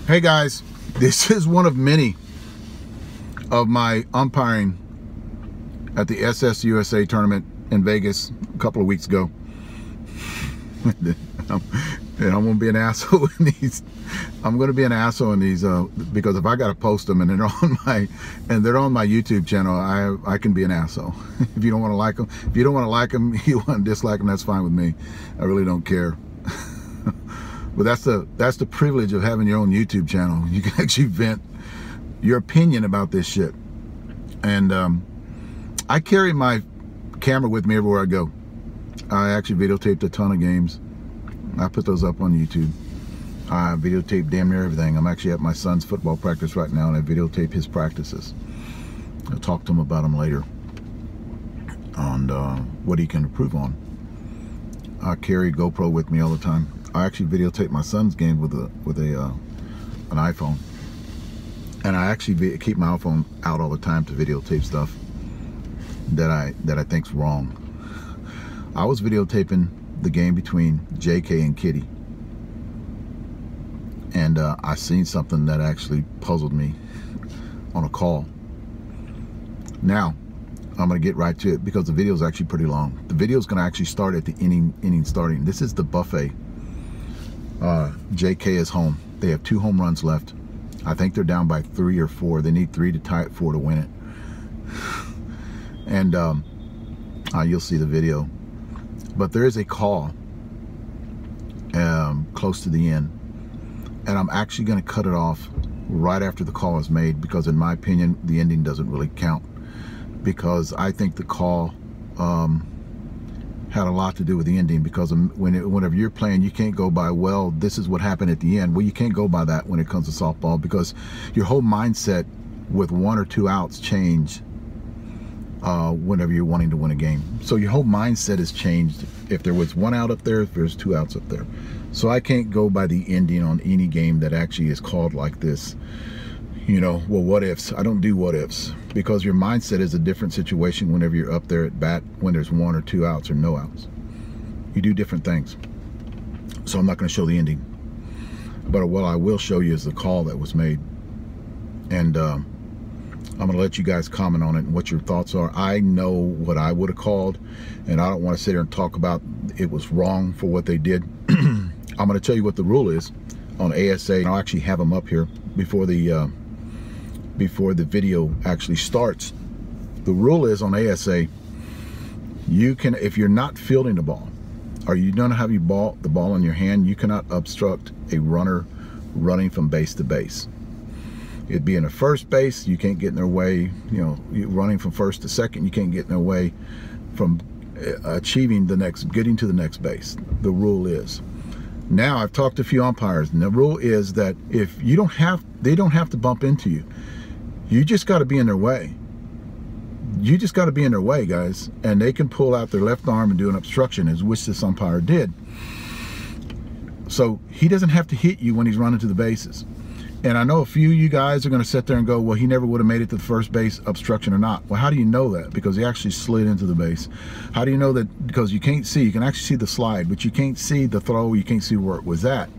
Hey guys, this is one of many of my umpiring at the SSUSA tournament in Vegas a couple of weeks ago. And I'm gonna be an asshole in these. I'm gonna be an asshole in these because if I gotta post them and they're on my YouTube channel, I can be an asshole. If you don't want to like them, if you don't want to like them, you want to dislike them, that's fine with me. I really don't care. But that's the privilege of having your own YouTube channel. You can actually vent your opinion about this shit. And I carry my camera with me everywhere I go. I actually videotaped a ton of games. I put those up on YouTube. I videotape damn near everything. I'm actually at my son's football practice right now, and I videotape his practices. I'll talk to him about them later on what he can improve on. I carry GoPro with me all the time. I actually videotape my son's game with an iPhone, and I actually keep my iPhone out all the time to videotape stuff that I think's wrong. I was videotaping the game between JK and Kitty, and I seen something that actually puzzled me on a call. Now I'm gonna get right to it because the video is actually pretty long. The video is gonna actually start at the inning starting. This is the buffet. JK is home. They have 2 home runs left. I think they're down by 3 or 4. They need 3 to tie it, 4 to win it. And you'll see the video. But there is a call close to the end, and I'm actually going to cut it off right after the call is made, because in my opinion the ending doesn't really count, because I think the call had a lot to do with the ending. Because whenever you're playing, you can't go by, well, this is what happened at the end. Well, you can't go by that when it comes to softball, because your whole mindset with 1 or 2 outs change whenever you're wanting to win a game. So your whole mindset is changed if there was 1 out up there, if there's 2 outs up there. So I can't go by the ending on any game that actually is called like this. You know, well, what ifs? I don't do what ifs, because your mindset is a different situation whenever you're up there at bat, when there's 1 or 2 outs or no outs. You do different things. So I'm not going to show the ending, but what I will show you is the call that was made. And I'm going to let you guys comment on it and what your thoughts are. I know what I would have called, and I don't want to sit here and talk about it was wrong for what they did. I'm going to tell you what the rule is on ASA, and I'll actually have them up here before the video actually starts. The rule is on ASA, you can, if you're not fielding the ball, or you don't have the ball in your hand, you cannot obstruct a runner running from base to base. It'd be in a first base, you can't get in their way. You know, you're running from first to second, you can't get in their way from achieving getting to the next base. The rule is. Now, I've talked to a few umpires, and the rule is that if they don't have to bump into you. You just got to be in their way. You just got to be in their way, guys. And they can pull out their left arm and do an obstruction, as which this umpire did. So he doesn't have to hit you when he's running to the bases. And I know a few of you guys are going to sit there and go, well, he never would have made it to the first base, obstruction or not. Well, how do you know that? Because he actually slid into the base. How do you know that? Because you can't see. You can actually see the slide, but you can't see the throw. You can't see where it was at.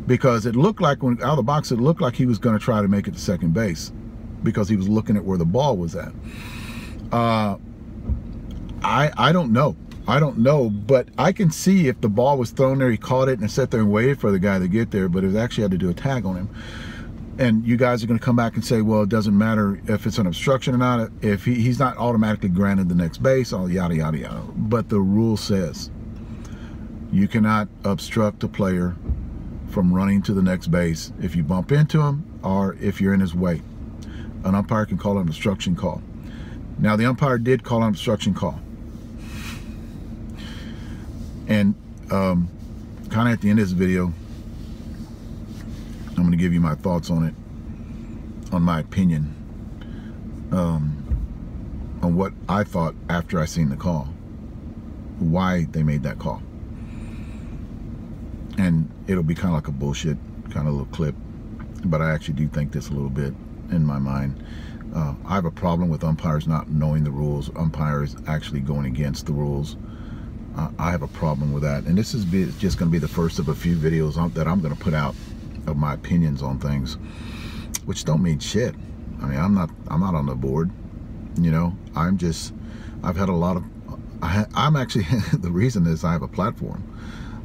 Because it looked like, when out of the box, it looked like he was going to try to make it to second base, because he was looking at where the ball was at. I don't know. I don't know, but I can see if the ball was thrown there, he caught it and sat there and waited for the guy to get there, but it actually had to do a tag on him. And you guys are going to come back and say, well, it doesn't matter if it's an obstruction or not, if he's not automatically granted the next base, all yada, yada, yada. But the rule says you cannot obstruct a player from running to the next base if you bump into him or if you're in his way. An umpire can call an obstruction call. Now, the umpire did call an obstruction call. And kind of at the end of this video, I'm going to give you my thoughts on it, on my opinion, on what I thought after I seen the call, why they made that call. And it'll be kind of like a bullshit kind of little clip, but I actually do think this a little bit in my mind. I have a problem with umpires not knowing the rules, umpires actually going against the rules. I have a problem with that, and this is just going to be the first of a few videos that I'm going to put out of my opinions on things, which don't mean shit. I mean, I'm not on the board, you know. I've had a lot of, I'm actually, the reason is I have a platform.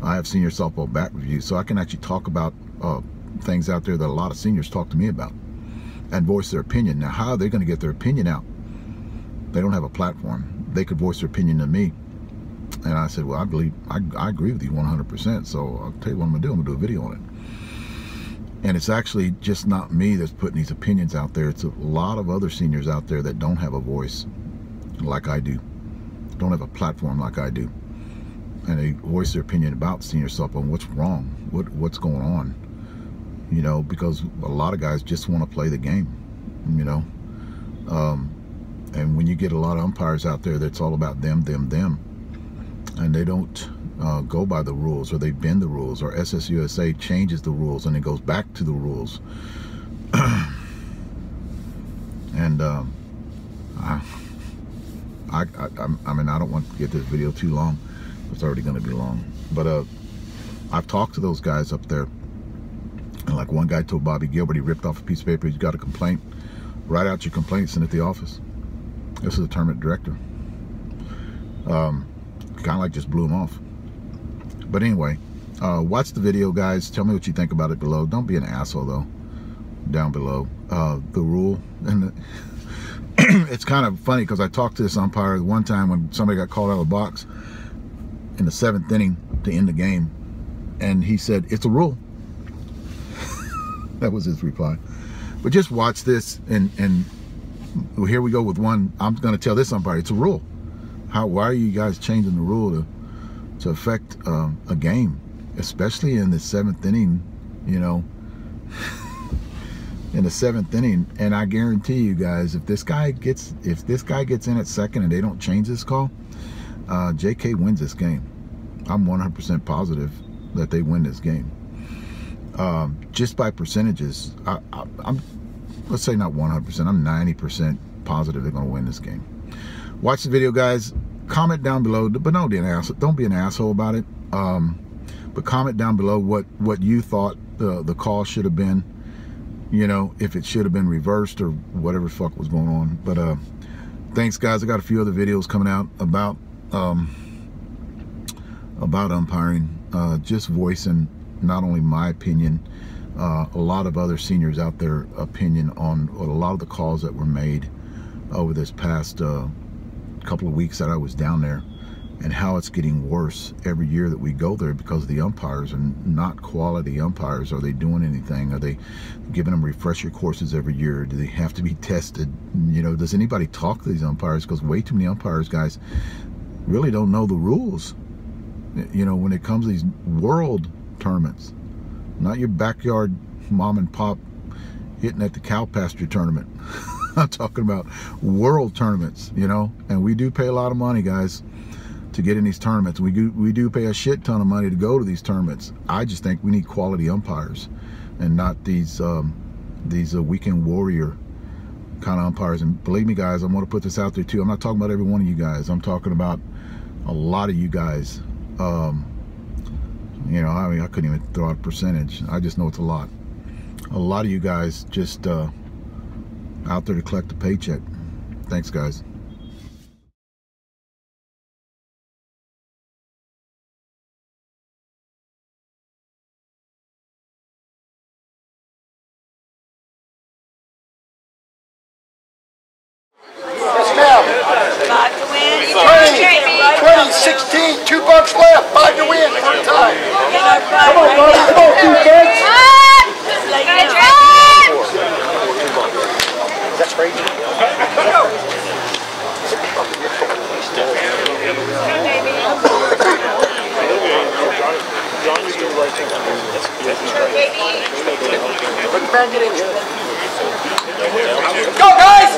I have senior softball bat reviews, so I can actually talk about things out there that a lot of seniors talk to me about and voice their opinion. Now, how are they going to get their opinion out? They don't have a platform. They could voice their opinion to me. And I said, well, I agree with you 100%. So I'll tell you what I'm going to do. I'm going to do a video on it. And it's actually just not me that's putting these opinions out there. It's a lot of other seniors out there that don't have a voice like I do, don't have a platform like I do. And they voice their opinion about senior softball and what's wrong, what's going on, you know, because a lot of guys just want to play the game, you know. And when you get a lot of umpires out there that's all about them, and they don't go by the rules, or they bend the rules, or SSUSA changes the rules and it goes back to the rules. And I mean, I don't want to get this video too long. It's already going to be long. But I've talked to those guys up there. And like one guy told Bobby Gilbert, he ripped off a piece of paper, he's got a complaint. Write out your complaint, send it to the office. This is the tournament director. Kind of like just blew him off. But anyway, watch the video, guys. Tell me what you think about it below. Don't be an asshole, though, down below. The rule. And it's kind of funny because I talked to this umpire one time when somebody got called out of the box in the 7th inning to end the game. And he said, it's a rule. That was his reply. But just watch this, and here we go with one. I'm going to tell this umpire, it's a rule. Why are you guys changing the rule to affect a game, especially in the 7th inning, you know, in the 7th inning? And I guarantee you guys, if this guy gets in at second and they don't change this call, JK wins this game. I'm 100% positive that they win this game. Just by percentages, I'm let's say not 100%, I'm 90% positive they're going to win this game. Watch the video, guys. Comment down below, but don't be an asshole. Don't be an asshole about it. But comment down below what you thought the call should have been. You know, if it should have been reversed or whatever the fuck was going on. But thanks, guys. I got a few other videos coming out about umpiring. Just voicing not only my opinion, a lot of other seniors out there opinion on a lot of the calls that were made over this past couple of weeks that I was down there, and how it's getting worse every year that we go there because the umpires are not quality umpires. Are they doing anything? Are they giving them refresher courses every year? Do they have to be tested? You know, does anybody talk to these umpires? Because way too many umpires, guys, really don't know the rules. You know, when it comes to these world tournaments, not your backyard mom and pop hitting at the cow pasture tournament. I'm talking about world tournaments, you know, and we do pay a lot of money, guys, to get in these tournaments. We do pay a shit ton of money to go to these tournaments. I just think we need quality umpires and not these weekend warrior kind of umpires. And believe me, guys, I'm going to put this out there too. I'm not talking about every one of you guys. I'm talking about a lot of you guys. You know, I mean, I couldn't even throw out a percentage. I just know it's a lot. A lot of you guys just out there to collect a paycheck. Thanks, guys. Yes, ma'am. 20, 16, $2 left. 5 to win. First time. Come on, Bobby. Come on, defense. That's crazy. Let the man get in here. Go, guys!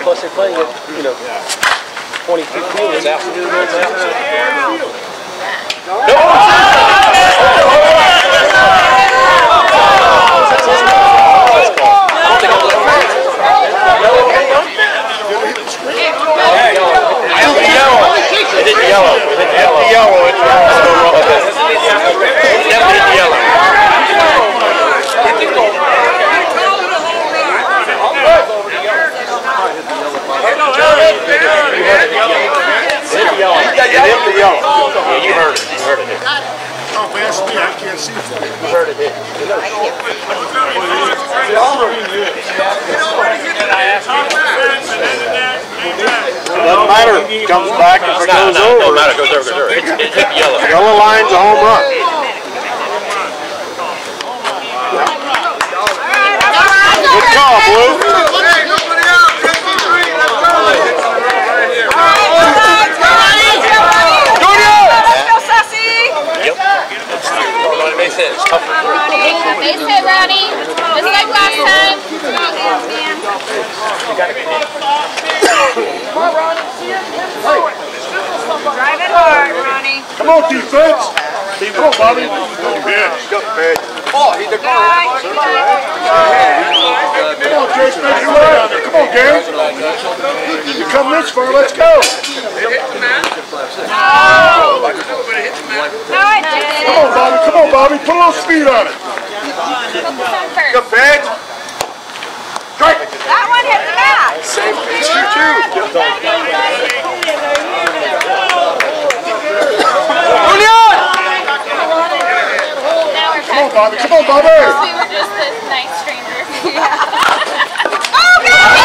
Plus they're playing it, you know, 22 fielders out. Nope. Doesn't matter. Comes back if it goes over. Doesn't matter. Goes over. It hit yellow. Yellow line's a home run. Good call, Blue. Base hit, Ronnie. Just like last time. Drive it hard, Ronnie. Come on, defense. Come on, Bobby. Oh, he's the Come on, Jason. Make your way down there. Come on, Gary. You come this far, let's go. No, I didn't. Come on, Bobby. Come on, Bobby. Put a little speed on it. Good pitch. Strike. That one hit the mat. Same pitch, you too. Come on, Bobby. Come on, Bobby. We were just this nice stranger. Oh, God!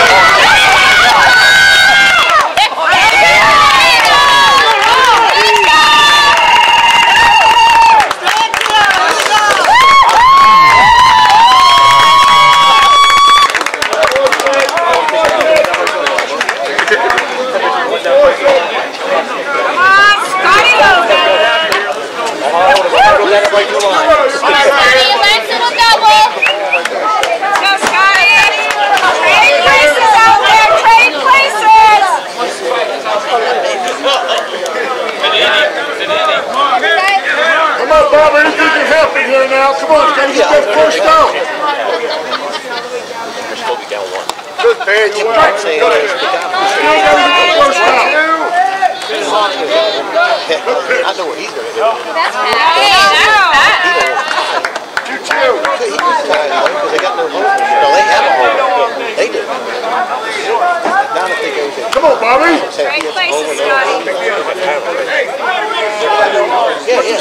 Now, come on, gotta get that first out. Good pitch. Still gotta get the first out. I know what he's going to do. That's bad. 2-2. Because they got no home. No, they have a home. They do. Now if they go to... Come on, Bobby. Great places, Scotty.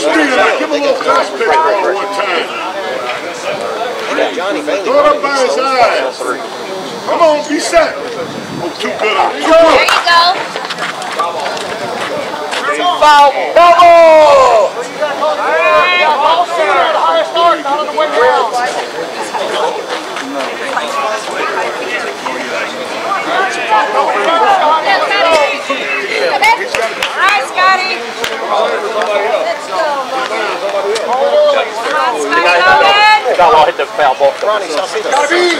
Speed on it. Give him a little fast pitch one time. Throw it up by his eyes. Come on, be set. Oh, too good on it. There you go. Foul. Bubble! Alright, Scotty. Let's go. I'll hit the foul ball. Gotta be.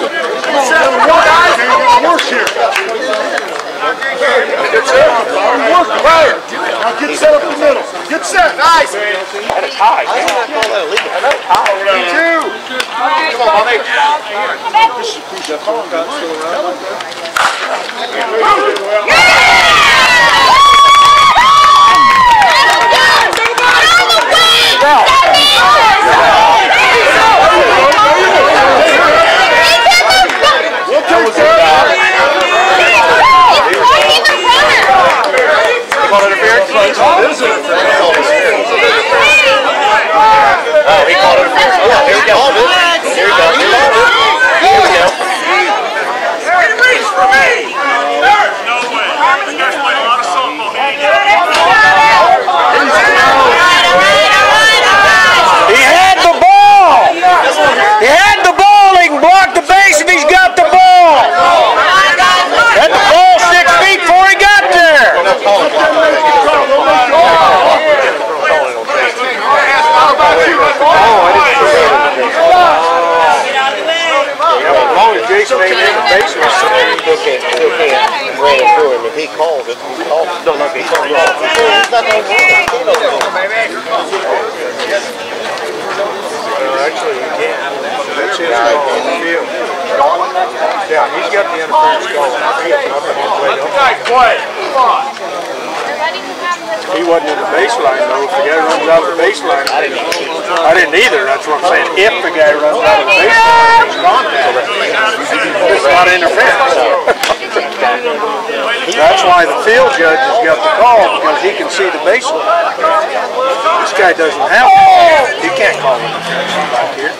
Worse here. Now get set up the middle. Get set. Nice. That is high. I did not call that illegal. That's high. 2. Come on, Bobby. This is crucial. Oh, he called it a first. Yeah, here we go. Here we go. Here we go. It reached for me! No way. You guys played a lot of softball. He had the ball! He had the ball! He can block the base if he's got the ball! Had the ball 6 feet before he got there! As long as Jason ain't in the basement, still can't run through him. If he calls it, he calls it. No, look, he's on the ball. Actually, he can't. That's his call in the field. Yeah, he's got the interference call. Let's play. Come on. They're ready to have this He wasn't in the baseline though. If the guy runs out of the baseline, I didn't either. That's what I'm saying. If the guy runs out of the baseline, he's contact. It's not interference. That's why the field judge has got the call, because he can see the baseline. This guy doesn't have it. He can't call interference back here.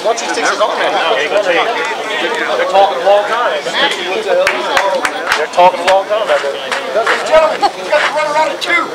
Once he sticks his arm in, They're talking a long time. They're talking a long time about that. gentlemen, you got to run around it too.